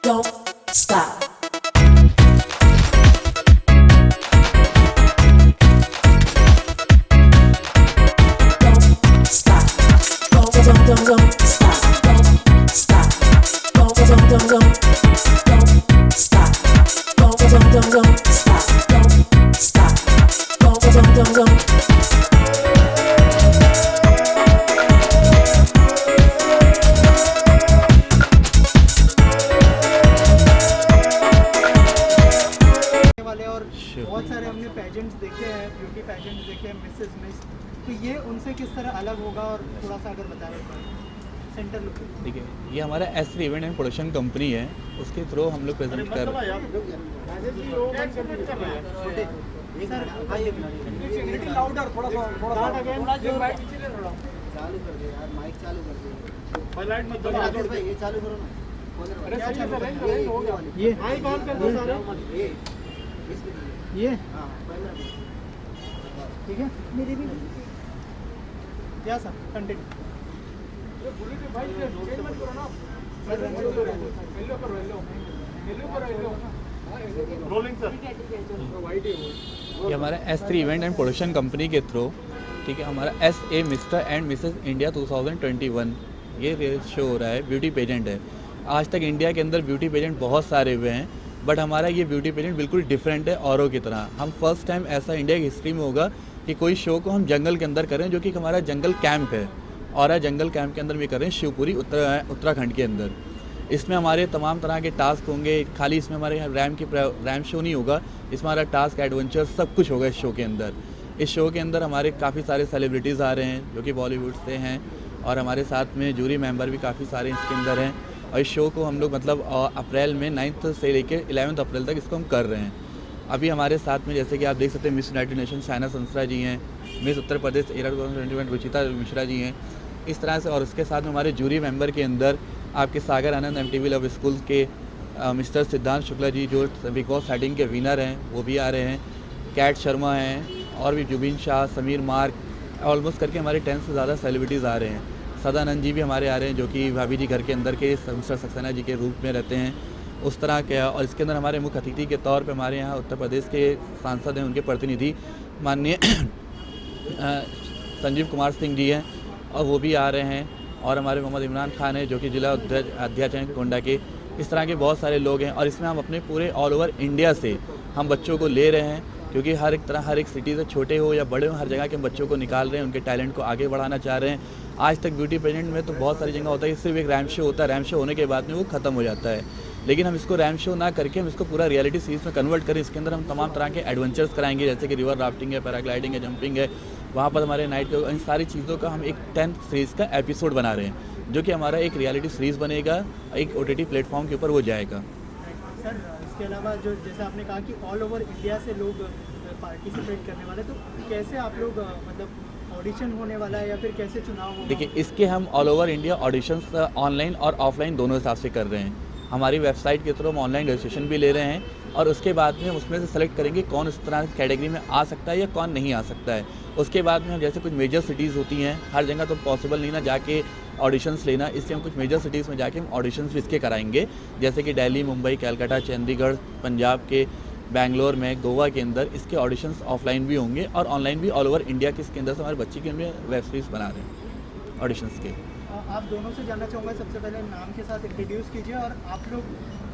don't stop. Don't stop. Don't stop. Don't stop. Don't stop. Don't stop. Don't stop. Don't. वाले और बहुत सारे हमने पेजेंट्स देखे हैं, ब्यूटी पेजेंट्स देखे हैं, मिसेस मिस, तो ये उनसे किस तरह अलग होगा और थोड़ा सा अगर बता रहे सेंटर लुक। ठीक है, ये हमारा S3 event and production company है, उसके थ्रू हम लोग प्रेजेंट कर रहे हैं। ये ठीक है मेरी भी क्या सर कंटेंट ये हमारा S3 event and production company के थ्रू, ठीक है, हमारा SA mister and Mrs India 2021 ये शो हो रहा है, ब्यूटी पेजेंट है। आज तक इंडिया के अंदर ब्यूटी पेजेंट बहुत सारे हुए हैं, बट हमारा ये ब्यूटी पेजेंट बिल्कुल डिफरेंट है औरों की तरह। हम फर्स्ट टाइम ऐसा इंडिया की हिस्ट्री में होगा कि कोई शो को हम जंगल के अंदर करें, जो कि हमारा जंगल कैंप है, और जंगल कैंप के अंदर भी करें शिवपुरी उत्तराखंड के अंदर। इसमें हमारे तमाम तरह के टास्क होंगे, खाली इसमें हमारे यहाँ रैम शो नहीं होगा, इसमें हमारा टास्क एडवेंचर सब कुछ होगा इस शो के अंदर। इस शो के अंदर हमारे काफ़ी सारे सेलिब्रिटीज़ आ रहे हैं जो कि बॉलीवुड से हैं, और हमारे साथ में जूरी मेंबर भी काफ़ी सारे इसके अंदर हैं। और इस शो को हम लोग मतलब अप्रैल में 9 से लेकर 11 अप्रैल तक इसको हम कर रहे हैं। अभी हमारे साथ में जैसे कि आप देख सकते हैं मिस यूनाइटेड नेशन शाइना संस्था जी हैं, मिस उत्तर प्रदेश एरा 2021 रुचिता मिश्रा जी हैं, इस तरह से। और उसके साथ में हमारे जूरी मेंबर के अंदर आपके सागर आनंद MTV लव स्कूल के मिस्टर सिद्धांत शुक्ला जी जो बिग बॉस सेटिंग के विनर हैं वो भी आ रहे हैं, कैट शर्मा हैं, और भी जुबिन शाह, समीर मार्क, ऑलमोस्ट करके हमारे 10 से ज़्यादा सेलिब्रिटीज़ आ रहे हैं। सदानंद जी भी हमारे आ रहे हैं जो कि भाभी जी घर के अंदर के मिस्टर सक्सेना जी के रूप में रहते हैं, उस तरह के। और इसके अंदर हमारे मुख्य अतिथि के तौर पे हमारे यहाँ उत्तर प्रदेश के सांसद हैं, उनके प्रतिनिधि माननीय संजीव कुमार सिंह जी हैं, और वो भी आ रहे हैं। और हमारे मोहम्मद इमरान खान है जो कि जिला अध्यक्ष हैं गोंडा के। इस तरह के बहुत सारे लोग हैं, और इसमें हम अपने पूरे ऑल ओवर इंडिया से हम बच्चों को ले रहे हैं, क्योंकि हर एक सिटी से छोटे हो या बड़े हो, हर जगह के हम बच्चों को निकाल रहे हैं, उनके टैलेंट को आगे बढ़ाना चाह रहे हैं। आज तक ब्यूटी पेजेंट में तो बहुत सारी जगह होता है कि सिर्फ एक रैम शो होता है, रैम शो होने के बाद में वो ख़त्म हो जाता है, लेकिन हम इसको रैम शो ना करके हम इसको पूरा रियलिटी सीरीज़ में कन्वर्ट करें। इसके अंदर हम तमाम तरह के एडवेंचर्स कराएंगे, जैसे कि रिवर राफ्टिंग है, पैराग्लाइडिंग है, जंपिंग है, वहाँ पर हमारे नाइट के, इन सारी चीज़ों का हम एक 10th सीरीज़ का एपिसोड बना रहे हैं, जो कि हमारा एक रियलिटी सीरीज़ बनेगा, एक OTT प्लेटफॉर्म के ऊपर वो जाएगा। सर इसके अलावा जो जैसे आपने कहा कि ऑल ओवर इंडिया से लोग पार्टिसिपेट करने वाले, तो कैसे आप लोग मतलब ऑडिशन होने वाला है या फिर कैसे चुनाव होगा? देखिए, इसके हम all over India auditions online और ऑफलाइन दोनों हिसाब से कर रहे हैं। हमारी वेबसाइट के थ्रू हम ऑनलाइन रजिस्ट्रेशन भी ले रहे हैं, और उसके बाद में हम उसमें से सेलेक्ट करेंगे कौन इस तरह की कैटेगरी में आ सकता है या कौन नहीं आ सकता है। उसके बाद में हम जैसे कुछ मेजर सिटीज़ होती हैं, हर जगह तो पॉसिबल नहीं ना जाके ऑडिशंस लेना, इसलिए हम कुछ मेजर सिटीज़ में जाके हम ऑडिशंस भी इसके कराएंगे, जैसे कि दिल्ली, मुंबई, कलकत्ता, चंडीगढ़, पंजाब के, बेंगलोर में, गोवा के अंदर इसके ऑडिशंस ऑफलाइन भी होंगे, और ऑनलाइन भी ऑल ओवर इंडिया के इसके अंदर से हमारे बच्चे के वेब सीरीज़ बना रहे हैं ऑडिशंस के। आप दोनों से जानना चाहूँगा, सबसे पहले नाम के साथ इंट्रोड्यूस कीजिए, और आप लोग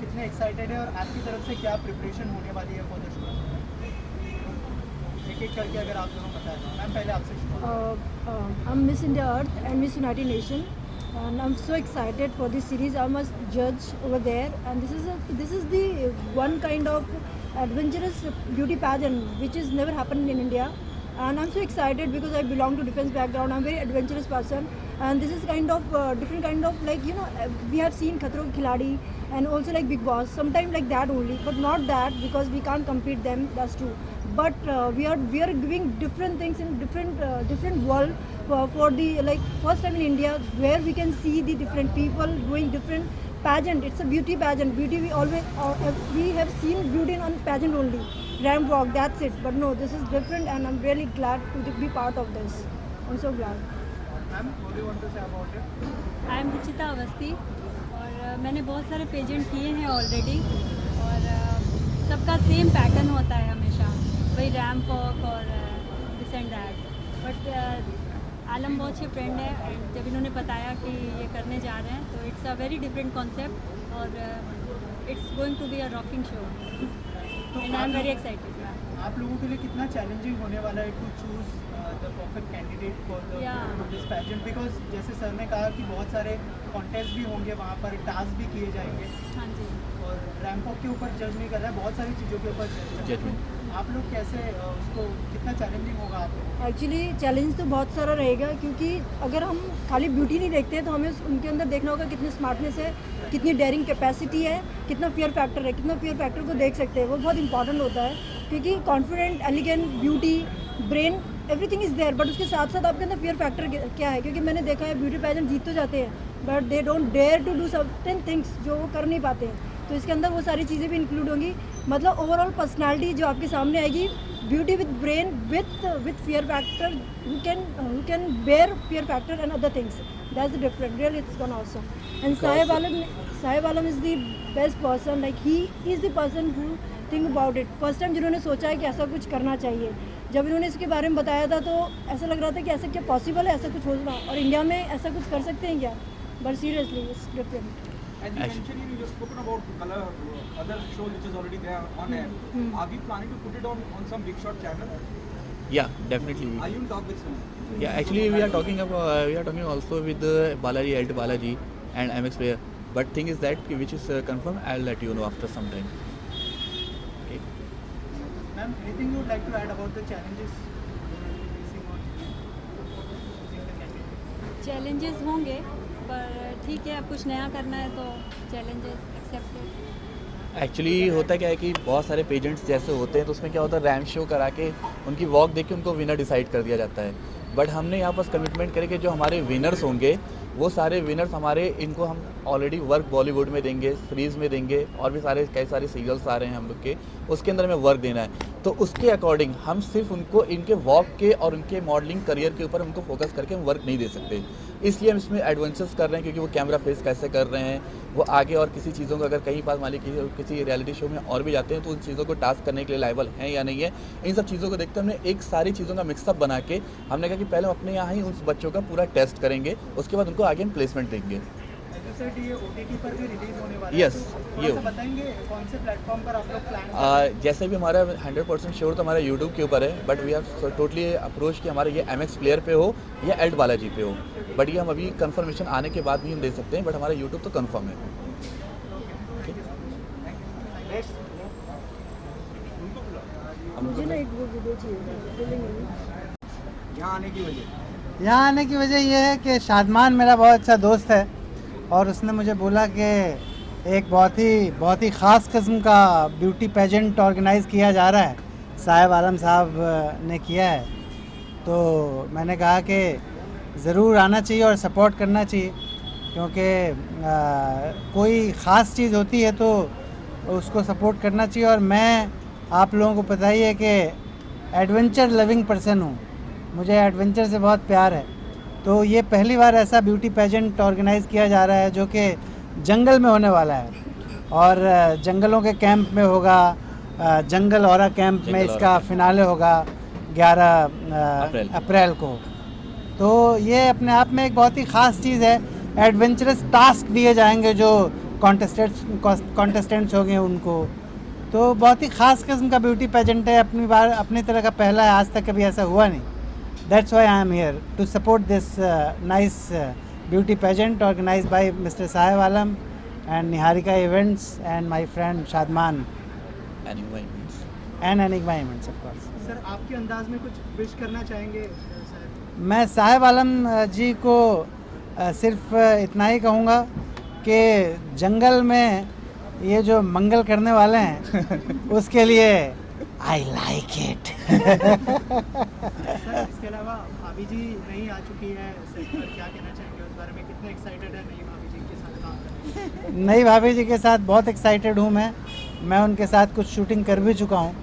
कितने एक्साइटेड है और आपकी तरफ से क्या प्रिपरेशन होने वाली है फॉर द शो? एक करके अगर आप दोनों बताएं। मैम पहले आपसे। I'm Miss India Earth and Miss United Nation, and I'm so excited for this series. I'm a judge over there, and this is the one kind of adventurous beauty pageant which is never happened in India. And I'm so excited because I belong to defense background. I'm a very adventurous person, and this is kind of different kind of, like, you know, we have seen Khatron Ke Khiladi and also like Big Boss, sometimes like that only, but not that, because we can't compete them, that's true. But we are giving different things in different world for the, like, first time in India where we can see the different people doing different pageant. It's a beauty pageant. Beauty, we always we have seen beauty on pageant only, ramp walk, that's it. But no, this is different, and I'm really glad to be part of this. I'm so glad. Ma'am, what do you want to say about it? I am Ruchita Avasti, और मैंने बहुत सारे pageant किए हैं already और सबका same pattern होता है हमेशा, वही रैम्प वॉक और दिस एंड दैट। बट आलम बहुत अच्छे फ्रेंड है एंड जब इन्होंने बताया कि ये करने जा रहे हैं तो it's a very different concept और it's going to be a rocking show and I am very excited. आप लोगों के लिए कितना चैलेंजिंग होने वाला है to choose the perfect candidate for this pageant, because जैसे सर ने कहा कि बहुत सारे कॉन्टेस्ट भी होंगे वहाँ पर, टास्क भी किए जाएंगे हाँ जी। और रैंप वॉक के ऊपर जज नहीं कर रहा है, बहुत सारी चीज़ों के ऊपर जज कर रहा है। आप लोग कैसे उसको, कितना चैलेंजिंग होगा आप लोग? एक्चुअली चैलेंज तो बहुत सारा रहेगा, क्योंकि अगर हम खाली ब्यूटी नहीं देखते हैं तो हमें उनके अंदर देखना होगा कितनी स्मार्टनेस है, कितनी डेयरिंग कैपेसिटी है, कितना फियर फैक्टर है, कितना फियर फैक्टर को देख सकते हैं। वो बहुत इंपॉर्टेंट होता है, क्योंकि confident, elegant, beauty, brain, everything is there, but उसके साथ साथ आपके अंदर फियर फैक्टर क्या है। क्योंकि मैंने देखा है ब्यूटी पेजेंट जीत तो जाते हैं but they don't dare to do certain things जो वो कर नहीं पाते हैं। तो इसके अंदर वो सारी चीज़ें भी इंक्लूड होंगी। मतलब ओवरऑल पर्सनालिटी जो आपके सामने आएगी, beauty with brain with fear factor, who can bear fear factor and other things. That's the difference. Really, it's gonna awesome. And Saib Alam is the best person. Like he is the person who think about it. First time जिन्होंने सोचा है कि ऐसा कुछ करना चाहिए, जब इन्होंने इसके बारे में बताया था तो ऐसा लग रहा था कि ऐसा क्या पॉसिबल है, ऐसा कुछ होना, और इंडिया में ऐसा कुछ कर सकते हैं क्या? But seriously, it's different. As you mentioned, you just spoken about color, other show which is already there on air. Are we planning to put it on some big shot channel? Yeah, definitely. Are you in talk with some? Yeah, actually we are talking also with Balaji, Ed Balaji and MX Player. But thing is that which is confirmed, I'll let you know after some time. Okay. Ma'am, anything you would like to add about the challenges facing on choosing the candidate? Challenges होंगे पर ठीक है, अब कुछ नया करना है तो चैलेंजेस एक्सेप्टेड। एक्चुअली होता क्या है कि बहुत सारे पेजेंट्स जैसे होते हैं तो उसमें क्या होता है, रैम्प शो करा के उनकी वॉक देख के उनको विनर डिसाइड कर दिया जाता है। बट हमने यहाँ पर कमिटमेंट करे कि जो हमारे विनर्स होंगे वो सारे विनर्स हमारे, इनको हम ऑलरेडी वर्क बॉलीवुड में देंगे, सीरीज़ में देंगे, और भी सारे कई सारे सीरियल्स आ रहे हैं हम लोग के, उसके अंदर हमें वर्क देना है। तो उसके अकॉर्डिंग हम सिर्फ उनको इनके वॉक के और उनके मॉडलिंग करियर के ऊपर उनको फोकस करके हम वर्क नहीं दे सकते। इसलिए हम इसमें एडवेंचर्स कर रहे हैं, क्योंकि वो कैमरा फेस कैसे कर रहे हैं, वो आगे और किसी चीज़ों को अगर कहीं पास मान लीजिए किसी रियलिटी शो में और भी जाते हैं तो उन चीज़ों को टास्क करने के लिए लायबल हैं या नहीं है, इन सब चीज़ों को देखते हमने एक सारी चीज़ों का मिक्सअप बना के हमने कहा कि पहले हम अपने यहाँ ही उन बच्चों का पूरा टेस्ट करेंगे, उसके बाद उनको आगे हम प्लेसमेंट देंगे। सर ये OTT पर भी रिलीज होने वाला है, Yes, तो ये थोड़ा सा बताएंगे कौन से प्लेटफॉर्म पर आप लोग प्लान? जैसे भी हमारा 100% श्योर तो हमारा यूट्यूब के ऊपर है, but we have totally approach कि हमारे ये MX प्लेयर पे हो या एड बालाजी पे हो, बट ये हम अभी कंफर्मेशन आने के बाद भी हम दे सकते हैं, बट हमारा यूट्यूब तो कंफर्म है। मुझे ना एक वो वीडियो चाहिए। यहाँ आने की वजह? यहाँ आने की वजह यह है कि शादमान मेरा बहुत अच्छा दोस्त है और उसने मुझे बोला कि एक बहुत ही ख़ास किस्म का ब्यूटी पेजेंट ऑर्गेनाइज़ किया जा रहा है, साहिब आलम साहब ने किया है। तो मैंने कहा कि ज़रूर आना चाहिए और सपोर्ट करना चाहिए, क्योंकि कोई ख़ास चीज़ होती है तो उसको सपोर्ट करना चाहिए। और मैं आप लोगों को पता ही है कि एडवेंचर लविंग पर्सन हूँ, मुझे एडवेंचर से बहुत प्यार है। तो ये पहली बार ऐसा ब्यूटी पेजेंट ऑर्गेनाइज़ किया जा रहा है जो कि जंगल में होने वाला है, और जंगलों के कैंप में होगा, जंगल औरा कैंप में इसका फिनाले होगा 11 अप्रैल को। तो ये अपने आप में एक बहुत ही ख़ास चीज़ है। एडवेंचरस टास्क दिए जाएंगे जो कॉन्टेस्टेंट्स होंगे उनको। तो बहुत ही ख़ास किस्म का ब्यूटी पेजेंट है, अपनी तरह का पहला है, आज तक कभी ऐसा हुआ नहीं। That's why I am here to support this nice beauty pageant organized by Mr. Saib Alam and Niharika Events and my friend Shadman and Enigma Events of course. Sir आपके अंदाज में कुछ विश करना चाहेंगे सर? मैं साहिब आलम जी को सिर्फ इतना ही कहूँगा कि जंगल में ये जो मंगल करने वाले हैं उसके लिए I like it. सर इसके अलावा भाभी जी नहीं आ चुकी है, सेट पर क्या कहना चाहेंगे उस बारे में? कितने एक्साइटेड है नई भाभी जी के साथ काम करने? नई भाभी जी के साथ बहुत एक्साइटेड हूँ मैं उनके साथ कुछ शूटिंग कर भी चुका हूँ।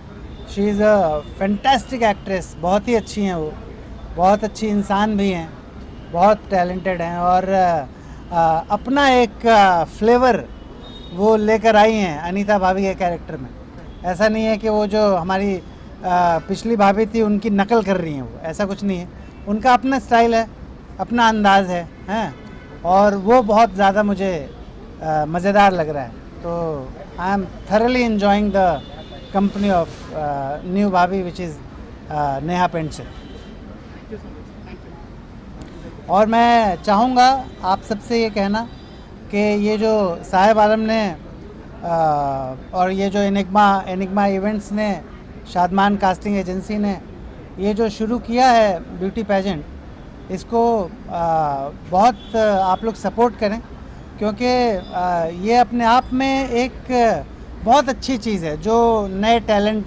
She is a fantastic actress, बहुत ही अच्छी हैं वो, बहुत अच्छी इंसान भी हैं, बहुत टैलेंटेड हैं। और अपना एक फ्लेवर वो लेकर आई हैं अनीता भाभी के कैरेक्टर में। ऐसा नहीं है कि वो जो हमारी पिछली भाभी थी उनकी नकल कर रही हैं, वो ऐसा कुछ नहीं है। उनका अपना स्टाइल है, अपना अंदाज़ है, हैं, और वो बहुत ज़्यादा मुझे मज़ेदार लग रहा है। तो I am thoroughly enjoying the company of new भाभी विच इज़ नेहा पेंट्स। और मैं चाहूँगा आप सबसे ये कहना कि ये जो साहिब आलम ने और ये जो एनिग्मा इवेंट्स ने, शादमान कास्टिंग एजेंसी ने ये जो शुरू किया है ब्यूटी पेजेंट, इसको बहुत आप लोग सपोर्ट करें, क्योंकि ये अपने आप में एक बहुत अच्छी चीज़ है। जो नए टैलेंट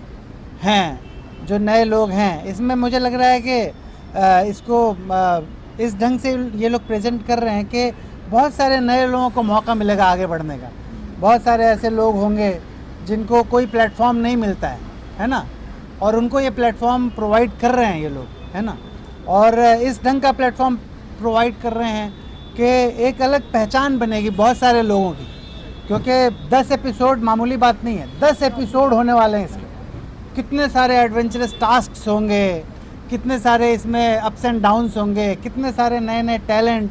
हैं, जो नए लोग हैं, इसमें मुझे लग रहा है कि इसको इस ढंग से ये लोग प्रेजेंट कर रहे हैं कि बहुत सारे नए लोगों को मौका मिलेगा आगे बढ़ने का। बहुत सारे ऐसे लोग होंगे जिनको कोई प्लेटफॉर्म नहीं मिलता है ना, और उनको ये प्लेटफॉर्म प्रोवाइड कर रहे हैं ये लोग, है ना। और इस ढंग का प्लेटफॉर्म प्रोवाइड कर रहे हैं कि एक अलग पहचान बनेगी बहुत सारे लोगों की, क्योंकि 10 एपिसोड मामूली बात नहीं है। 10 एपिसोड होने वाले हैं इसके, कितने सारे एडवेंचरस टास्क्स होंगे, कितने सारे इसमें अप्स एंड डाउन्स होंगे, कितने सारे नए नए टैलेंट,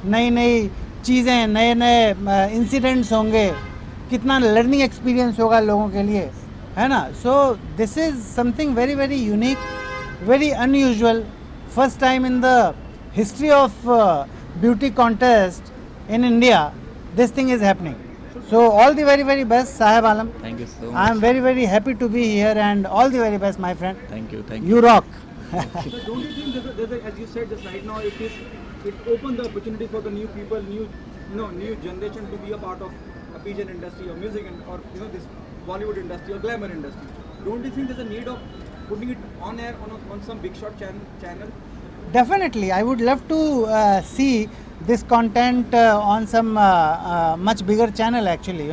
नई नई चीज़ें, नए नए इंसिडेंट्स होंगे, कितना लर्निंग एक्सपीरियंस होगा लोगों के लिए, है ना। So this is something very very unique, very unusual, first time in the history of beauty contest in India this thing is happening. So all the very very best, Sahib Alam. Thank you so I am much. very happy to be here, and all the very best, my friend. Thank you. You rock. So don't you think as you said just right now, it opened the opportunity for the new people, new generation to be a part of a pageant industry or music or this Bollywood industry or glamour industry? Don't you think there's a need of putting it on air on some big shot channel? Definitely, I would love to see this content on some much bigger channel actually,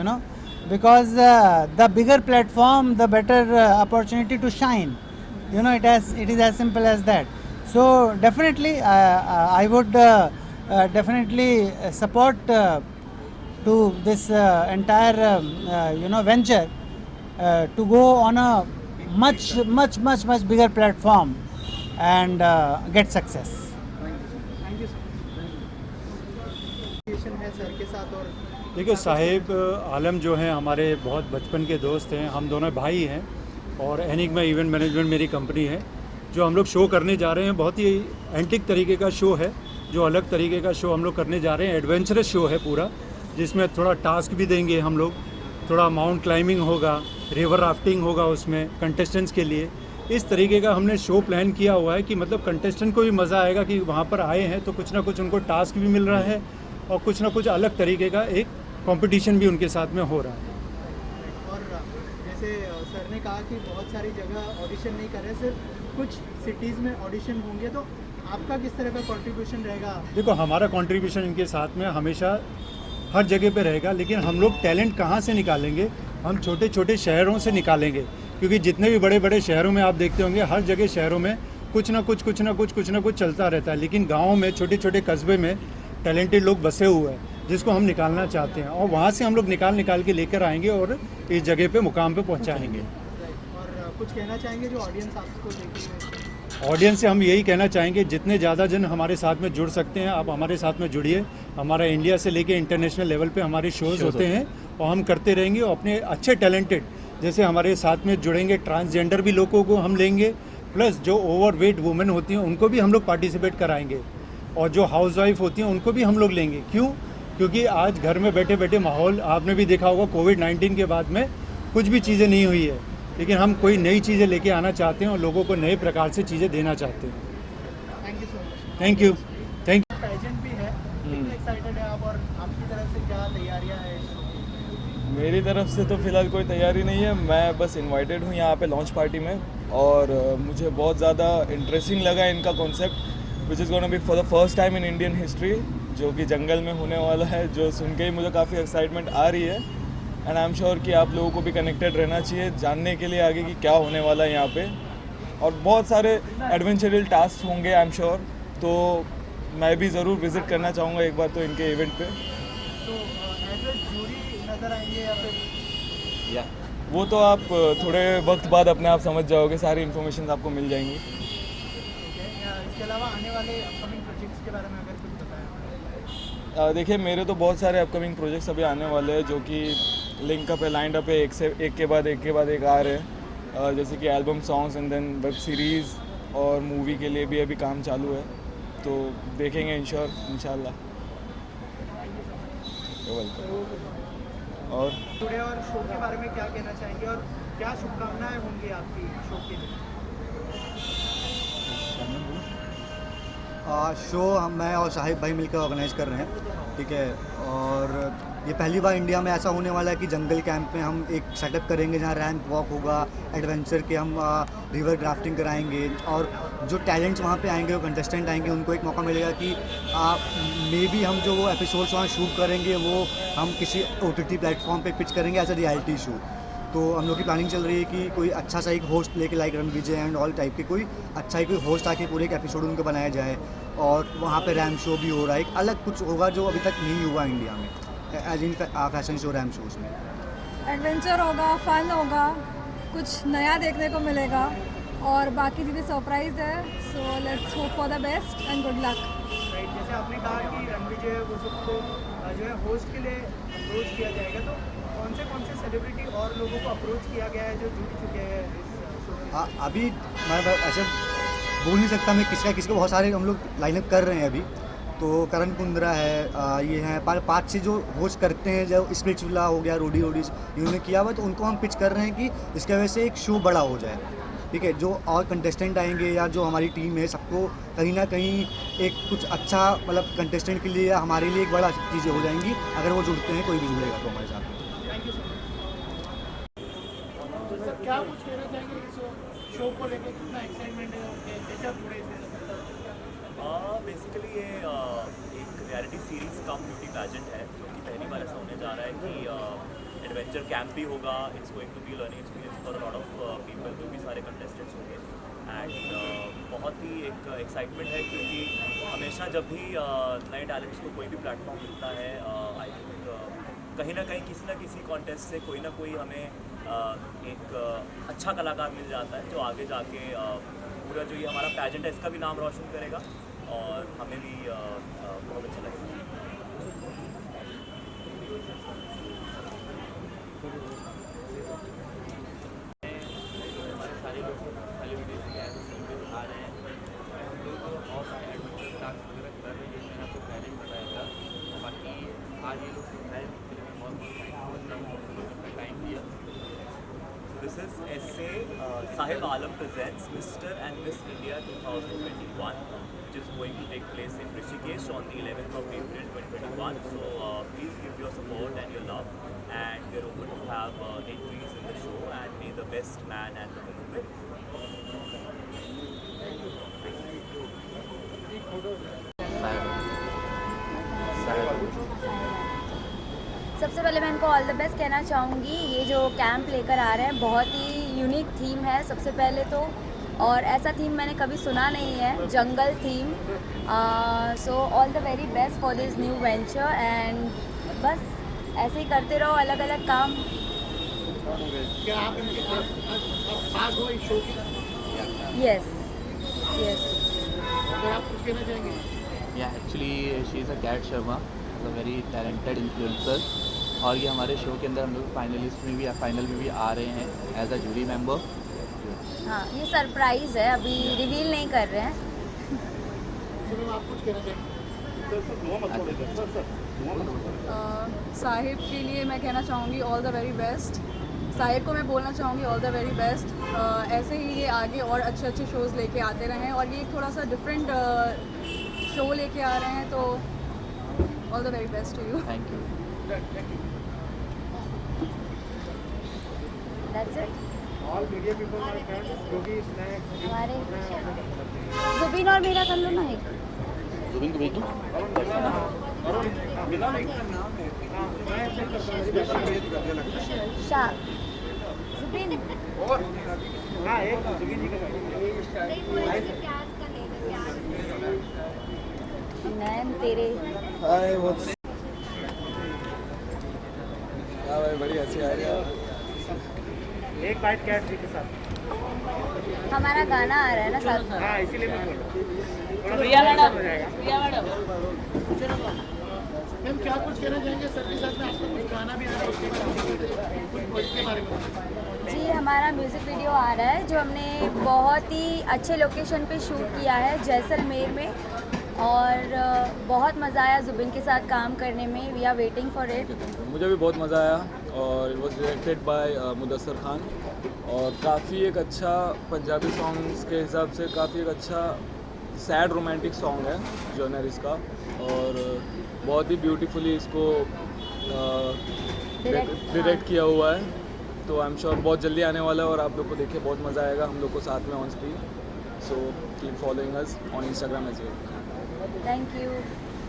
because the bigger platform, the better opportunity to shine. It is as simple as that. So definitely I would definitely support to this entire venture to go on a much bigger platform and get success. देखिए, साहिब आलम जो हैं हमारे बहुत बचपन के दोस्त हैं, हम दोनों भाई हैं, और एनिग्मा इवेंट मैनेजमेंट मेरी कंपनी है। जो हम लोग शो करने जा रहे हैं बहुत ही एंटिक तरीके का शो है, जो अलग तरीके का शो हम लोग करने जा रहे हैं। एडवेंचरस शो है पूरा, जिसमें थोड़ा टास्क भी देंगे हम लोग, थोड़ा माउंट क्लाइंबिंग होगा, रिवर राफ्टिंग होगा उसमें कंटेस्टेंट्स के लिए। इस तरीके का हमने शो प्लान किया हुआ है कि मतलब कंटेस्टेंट को भी मज़ा आएगा कि वहाँ पर आए हैं तो कुछ ना कुछ उनको टास्क भी मिल रहा है और कुछ ना कुछ अलग तरीके का एक कंपटीशन भी उनके साथ में हो रहा है। और जैसे सर ने कहा कि बहुत सारी जगह ऑडिशन नहीं कर रहे, सिर्फ कुछ सिटीज़ में ऑडिशन होंगे, तो आपका किस तरह का कंट्रीब्यूशन रहेगा? देखो, हमारा कंट्रीब्यूशन इनके साथ में हमेशा हर जगह पे रहेगा, लेकिन हम लोग टैलेंट कहाँ से निकालेंगे? हम छोटे छोटे शहरों से निकालेंगे, क्योंकि जितने भी बड़े बड़े शहरों में आप देखते होंगे, हर जगह शहरों में कुछ ना कुछ चलता रहता है, लेकिन गाँव में छोटे छोटे कस्बे में टैलेंटेड लोग बसे हुए हैं जिसको हम निकालना चाहते हैं, और वहाँ से हम लोग निकाल के लेकर आएंगे और इस जगह पे मुकाम पे पहुँचाएंगे। और कुछ कहना चाहेंगे जो ऑडियंस आपको देखेंगे? ऑडियंस से हम यही कहना चाहेंगे, जितने ज़्यादा जन हमारे साथ में जुड़ सकते हैं आप हमारे साथ में जुड़िए। हमारा इंडिया से लेके इंटरनेशनल लेवल पे हमारे शोज़ होते हैं और हम करते रहेंगे, और अपने अच्छे टैलेंटेड जैसे हमारे साथ में जुड़ेंगे, ट्रांसजेंडर भी लोगों को हम लेंगे, प्लस जो ओवरवेट वुमेन होती हैं उनको भी हम लोग पार्टिसिपेट कराएंगे, और जो हाउसवाइफ होती हैं उनको भी हम लोग लेंगे। क्यों? क्योंकि आज घर में बैठे बैठे माहौल आपने भी देखा होगा, कोविड-19 के बाद में कुछ भी चीज़ें नहीं हुई है, लेकिन हम कोई नई चीज़ें लेके आना चाहते हैं और लोगों को नए प्रकार से चीज़ें देना चाहते हैं। Thank you so much. Thank you. Pageant भी है, कितने एक्साइटेड है आप, और आपकी तरफ से क्या तैयारियां हैं? मेरी तरफ से तो फ़िलहाल कोई तैयारी नहीं है, मैं बस इनवाइटेड हूँ यहाँ पे लॉन्च पार्टी में, और मुझे बहुत ज़्यादा इंटरेस्टिंग लगा इनका concept, which is gonna be for the first time in Indian history, जो कि जंगल में होने वाला है, जो सुन के ही मुझे काफ़ी एक्साइटमेंट आ रही है। एंड आई एम श्योर कि आप लोगों को भी कनेक्टेड रहना चाहिए जानने के लिए आगे कि क्या होने वाला है यहाँ पे, और बहुत सारे एडवेंचरल टास्क होंगे आई एम श्योर। तो मैं भी ज़रूर विज़िट करना चाहूँगा एक बार तो इनके इवेंट पे। तो एज ए जूरी नज़र आएंगे या फिर या वो तो आप थोड़े वक्त बाद अपने आप समझ जाओगे, सारी इन्फॉर्मेशन आपको मिल जाएंगी। ठीक है, या इसके अलावा आने वाले अपकमिंग प्रोजेक्ट्स के बारे में अगर कुछ बताएं। देखिए मेरे तो बहुत सारे अपकमिंग प्रोजेक्ट्स अभी आने वाले हैं जो कि लिंकअप है, लाइंड अप है, एक के बाद एक आ रहे हैं, जैसे कि album songs and then web series और मूवी के लिए भी अभी काम चालू है, तो देखेंगे इंशाल्लाह। और टुडे और शो के बारे में क्या कहना चाहेंगे और क्या शुभकामनाएं होंगी आपकी शो के लिए? शो मैं और साहिब भाई मिलकर ऑर्गेनाइज कर रहे हैं, ठीक है। और ये पहली बार इंडिया में ऐसा होने वाला है कि जंगल कैंप में हम एक सेटअप करेंगे जहाँ रैंप वॉक होगा, एडवेंचर के हम रिवर ड्राफ्टिंग कराएंगे, और जो टैलेंट्स वहाँ पे आएंगे, जो कंटेस्टेंट आएंगे, उनको एक मौका मिलेगा कि मे बी हम जो वो एपिसोड्स वहाँ शूट करेंगे वो हम किसी OTT प्लेटफॉर्म पे पिच करेंगे एज अ रियलिटी शो। तो हम लोग की प्लानिंग चल रही है कि कोई अच्छा सा एक होस्ट लेके, like Ranvijay and all type के कोई अच्छा ही कोई होस्ट आके पूरे एक एपिसोड उनको बनाया जाए, और वहाँ पे रैम शो भी हो रहा है, एक अलग कुछ होगा जो अभी तक नहीं हुआ इंडिया में as in fashion show ramp shows में। एडवेंचर होगा, फन होगा, कुछ नया देखने को मिलेगा और बाकी चीज़ें सरप्राइज है। So let's hope for the best and good luck. Right, जैसे आपने कहा कि रणविजय वो सबको जो है होस्ट के लिए अप्रोच किया जाएगा, तो कौन से सेलिब्रिटी और लोगों को अप्रोच किया गया है जो जुड़ चुके हैं इस शो में? अभी मैं ऐसे बोल नहीं सकता मैं किसको, बहुत सारे हम लोग लाइनअप कर रहे हैं अभी। तो करण कुंद्रा है, ये हैं 5-6 जो होस्ट करते हैं, जो स्पिरिचुअला हो गया, रोडीज इन्होंने किया हुआ, तो उनको हम पिच कर रहे हैं कि इसकी वजह से एक शो बड़ा हो जाए, ठीक है। जो और कंटेस्टेंट आएंगे या जो हमारी टीम है, सबको कहीं ना कहीं एक कुछ अच्छा, मतलब कंटेस्टेंट के लिए या हमारे लिए एक बड़ा चीज़ें हो जाएंगी अगर वो जुड़ते हैं, कोई भी जुड़ेगा तो हमारे साथ। Thank you so much. Sir क्या कुछ कहना चाहेंगे इस शो को लेकर, कितना एक्साइटमेंट है जैसे आप जुड़े इसके साथ? बेसिकली ये एक रियलिटी सीरीज कम ब्यूटी पैजेंट है, जो कि पहली बार ऐसा होने जा रहा है कि एडवेंचर कैंप भी होगा। It's going to be learning experience for lot of people, जो भी सारे कंटेस्टेंट्स होंगे। एंड बहुत ही एक एक्साइटमेंट है क्योंकि हमेशा जब भी नए टैलेंट्स को कोई भी प्लेटफॉर्म मिलता है, आई थिंक कहीं ना कहीं किसी न किसी कॉन्टेस्ट से कोई ना कोई हमें एक अच्छा कलाकार मिल जाता है, जो आगे जाके पूरा जो ये हमारा पैजेंट है इसका भी नाम रोशन करेगा और हमें भी बहुत अच्छा लगेगा। हमारे सारे लोग सेलिब्रिटीज हैं, आ रहे हैं, हम लोग बहुत सारे एडवेंचर टास्क वगैरह कर रहे हैं, जो मैंने आपको पहले ही बताया था। बाकी आज ये लोग सिखाए, बहुत टाइम दिया। This is SA Sahib Alam presents Mr. and Miss India 2021, which is going to take place in Rishikesh on the 11th of April 2021. So please give your support and your love, and we're open to have entries in the show, and may the best man and the woman win. सबसे पहले मैं इनको all the best कहना चाहूँगी। ये जो camp लेकर आ रहे हैं बहुत ही यूनिक थीम है सबसे पहले तो, और ऐसा थीम मैंने कभी सुना नहीं है, jungle theme. So all the very best for this new venture, and बस ऐसे ही करते रहो अलग अलग काम। क्या आप इनके पास हो इस शो की? Yes yes. अगर आप कुछ कहना चाहेंगे? Yeah, actually she is a Cat Sharma, a very talented influencer, और ये हमारे शो के अंदर हम लोग फाइनल में भी आ रहे हैं एज अ जूरी मेंबर। हाँ, ये सरप्राइज़ है, अभी रिवील नहीं कर रहे हैं। आप कुछ कहना चाहेंगे? साहिब के लिए मैं कहना चाहूँगी all the very best. Sahib को मैं बोलना चाहूँगी ऑल द वेरी बेस्ट। ऐसे ही ये आगे और अच्छे अच्छे शोज़ लेके आते रहें, और ये थोड़ा सा डिफरेंट शो लेके आ रहे हैं, तो all the very best to you. Thank you. That's it. All media people, my friends, जो भी स्नैक्स हमारे जुबिन और मेरा कर लो ना एक। जुबिन को भेज दूँ? शाह जुबिन और हाँ एक जुबिन जी का नैन तेरे हाय व्हाट्स हाँ भाई बड़ी हंसी आ रही है। एक बाइट कैट जी के साथ। हमारा गाना आ रहा है ना साथ में। हाँ इसीलिए मैं बोल रहा हूँ। थोड़ा प्रिया सा मैडम हो जाएगा। प्रिया मैडम मैम क्या कुछ कहना चाहेंगे सर के साथ में आपका कुछ गाना भी आ रहा है उसके बारे में कुछ इसके बारे में जी हमारा म्यूज़िक वीडियो आ रहा है जो हमने बहुत ही अच्छे लोकेशन पे शूट किया है जैसलमेर में और बहुत मज़ा आया जुबिन के साथ काम करने में। We are waiting for it. मुझे भी बहुत मज़ा आया और it was directed by Mudassar Khan और काफ़ी एक अच्छा पंजाबी सॉन्ग्स के हिसाब से काफ़ी एक अच्छा सैड रोमांटिक सॉन्ग है जॉनर इसका और बहुत ही ब्यूटीफुली इसको डायरेक्ट किया हुआ है तो आई एम श्योर बहुत जल्दी आने वाला है और आप लोग को देखिए बहुत मज़ा आएगा हम लोग को साथ में on screen. So keep following us on Instagram as well. Thank you.